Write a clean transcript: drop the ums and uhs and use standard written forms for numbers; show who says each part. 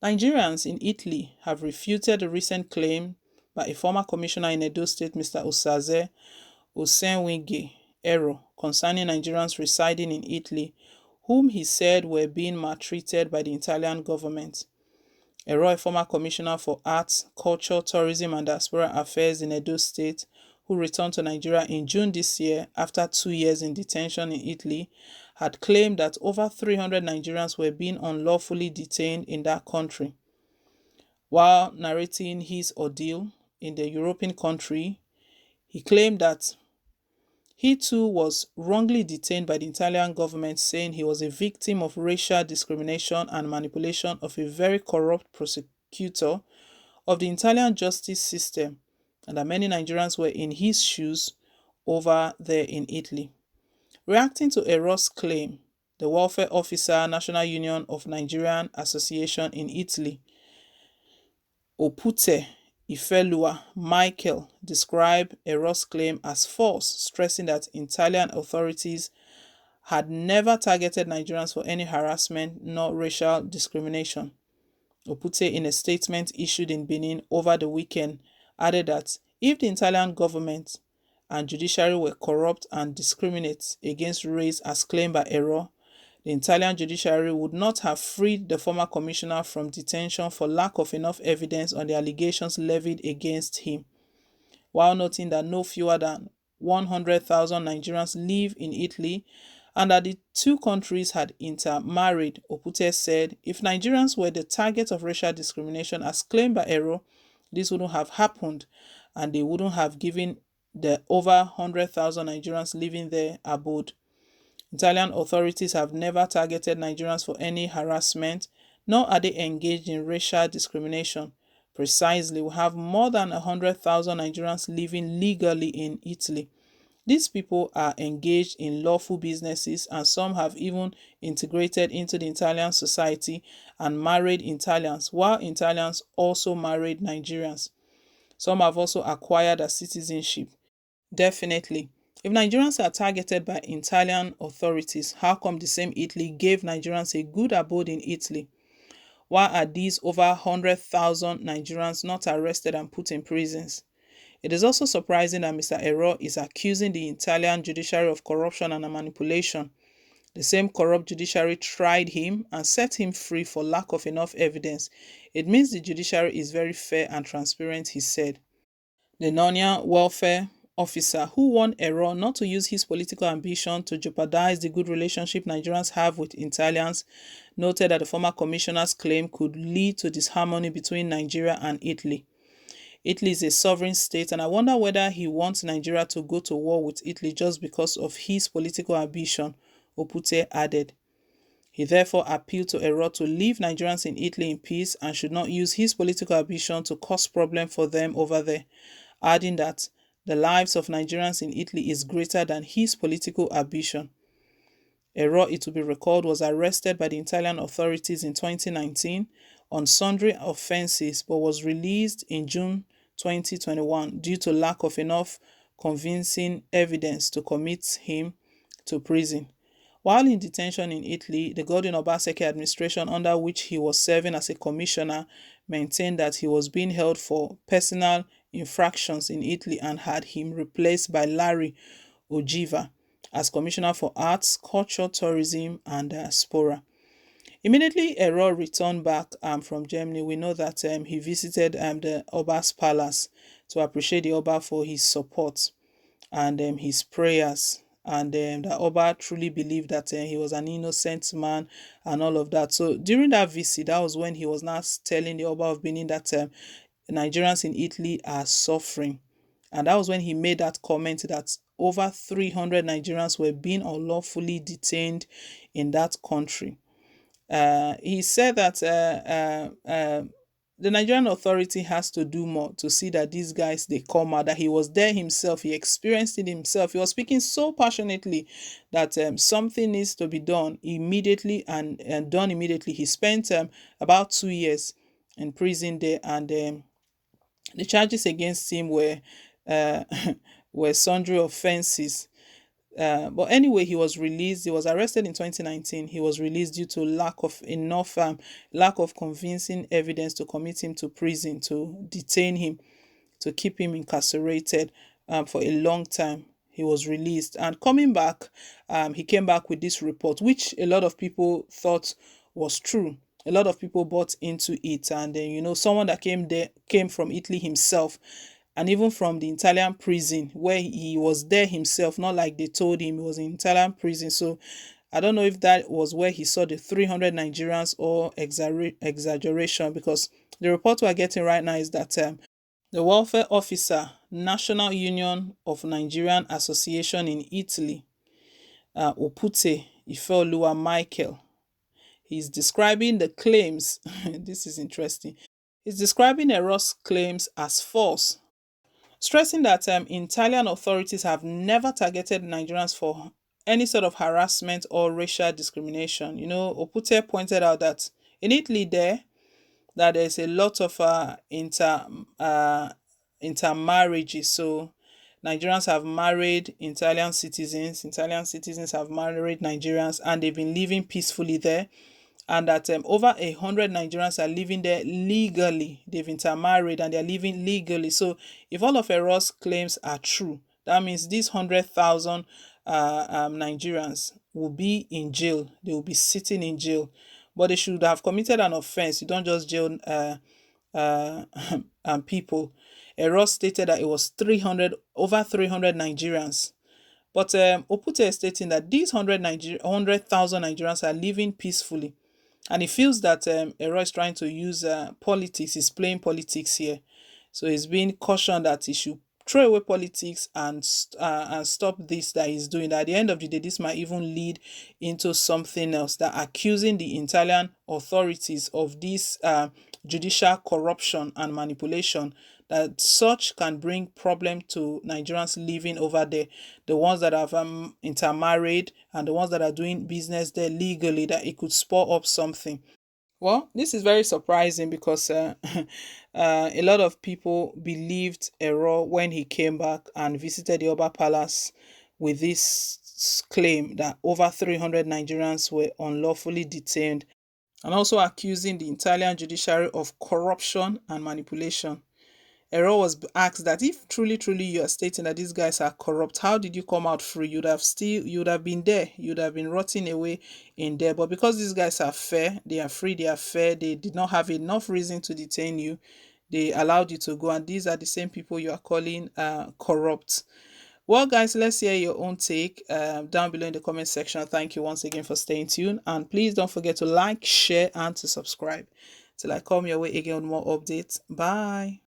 Speaker 1: Nigerians in Italy have refuted a recent claim by a former commissioner in Edo State, Mr. Osaze Osenwinge Ero, concerning Nigerians residing in Italy, whom he said were being maltreated by the Italian government. Ero, a former commissioner for arts, culture, tourism, and diaspora affairs in Edo State, who returned to Nigeria in June this year after 2 years in detention in Italy, had claimed that over 300 Nigerians were being unlawfully detained in that country. While narrating his ordeal in the European country, he claimed that he too was wrongly detained by the Italian government, saying he was a victim of racial discrimination and manipulation of a very corrupt prosecutor of the Italian justice system, and that many Nigerians were in his shoes over there in Italy. Reacting to Ero's claim, the welfare officer, National Union of Nigerian Association in Italy, Opute Ifelua Michael, described Ero's claim as false, stressing that Italian authorities had never targeted Nigerians for any harassment nor racial discrimination. Opute, in a statement issued in Benin over the weekend, added that if the Italian government and judiciary were corrupt and discriminate against race as claimed by Ero, the Italian judiciary would not have freed the former commissioner from detention for lack of enough evidence on the allegations levied against him, while noting that no fewer than 100,000 Nigerians live in Italy and that the two countries had intermarried. Opute said if Nigerians were the target of racial discrimination as claimed by Ero, this wouldn't have happened and they wouldn't have given the over 100,000 Nigerians living there abode. Italian authorities have never targeted Nigerians for any harassment, nor are they engaged in racial discrimination. Precisely, we have more than 100,000 Nigerians living legally in Italy. These people are engaged in lawful businesses and some have even integrated into the Italian society and married Italians, while Italians also married Nigerians. Some have also acquired a citizenship. Definitely. If Nigerians are targeted by Italian authorities, how come the same Italy gave Nigerians a good abode in Italy? Why are these over 100,000 Nigerians not arrested and put in prisons? It is also surprising that Mr. Ero is accusing the Italian judiciary of corruption and manipulation. The same corrupt judiciary tried him and set him free for lack of enough evidence. It means the judiciary is very fair and transparent, he said. The Nonia welfare officer, who warned Ero not to use his political ambition to jeopardize the good relationship Nigerians have with Italians, noted that the former commissioner's claim could lead to disharmony between Nigeria and Italy. Italy is a sovereign state, and I wonder whether he wants Nigeria to go to war with Italy just because of his political ambition, Opute added. He therefore appealed to Ero to leave Nigerians in Italy in peace and should not use his political ambition to cause problems for them over there, adding that the lives of Nigerians in Italy is greater than his political ambition. Ero, it will be recalled, was arrested by the Italian authorities in 2019 on sundry offenses but was released in June 2021 due to lack of enough convincing evidence to commit him to prison. While in detention in Italy, the Godwin Obaseki administration, under which he was serving as a commissioner, maintained that he was being held for personal infractions in Italy and had him replaced by Larry Ogiva as Commissioner for Arts, Culture, Tourism and Diaspora. Immediately Ero returned back from Germany, we know that he visited the Oba's palace to appreciate the Oba for his support and his prayers. And the Oba truly believed that he was an innocent man and all of that. So during that visit, that was when he was now telling the Oba of Benin that Nigerians in Italy are suffering. And that was when he made that comment that over 300 Nigerians were being unlawfully detained in that country. He said that the Nigerian authority has to do more to see that these guys they come out, that he was there himself, he experienced it himself. He was speaking so passionately that something needs to be done immediately and done immediately. He spent about 2 years in prison there, and the charges against him were were sundry offenses. But anyway, he was released. He was arrested in 2019. He was released due to lack of convincing evidence to commit him to prison, to detain him, to keep him incarcerated for a long time. He was released and coming back, he came back with this report, which a lot of people thought was true. A lot of people bought into it, and then someone that came from Italy himself, and even from the Italian prison where he was there himself, not like they told him he was in Italian prison. So I don't know if that was where he saw the 300 Nigerians or exaggeration, because the report we're getting right now is that the welfare officer, National Union of Nigerian Association in Italy, Opute Ifeoluwa Michael, he's describing the claims. This is interesting. He's describing Eros' claims as false, stressing that Italian authorities have never targeted Nigerians for any sort of harassment or racial discrimination. Opute pointed out that in Italy that there's a lot of uh, intermarriages. So Nigerians have married Italian citizens have married Nigerians, and they've been living peacefully there, and that over 100 Nigerians are living there legally. They've intermarried and they're living legally. So if all of Eros claims are true, that means these 100,000 Nigerians will be in jail. They will be sitting in jail, but they should have committed an offense. You don't just jail uh, people. Eros stated that it was 300 Nigerians. But Opute is stating that these 100,000 Nigerians are living peacefully. And he feels that Ero is trying to use politics, he's playing politics here. So he's being cautioned that he should throw away politics and stop this that he's doing. At the end of the day, this might even lead into something else, that accusing the Italian authorities of this judicial corruption and manipulation, that such can bring problem to Nigerians living over there, the ones that have intermarried and the ones that are doing business there legally, that it could spur up something. Well, this is very surprising because a lot of people believed Ero when he came back and visited the Oba Palace with this claim that over 300 Nigerians were unlawfully detained, and also accusing the Italian judiciary of corruption and manipulation. Ero was asked that if truly you are stating that these guys are corrupt, how did you come out free? You'd have been there, you'd have been rotting away in there. But because these guys are fair, they are free, they are fair, they did not have enough reason to detain you, they allowed you to go, and these are the same people you are calling corrupt. Well, guys, let's hear your own take down below in the comment section. Thank you once again for staying tuned, and please don't forget to like, share, and to subscribe till I come your way again with more updates. Bye.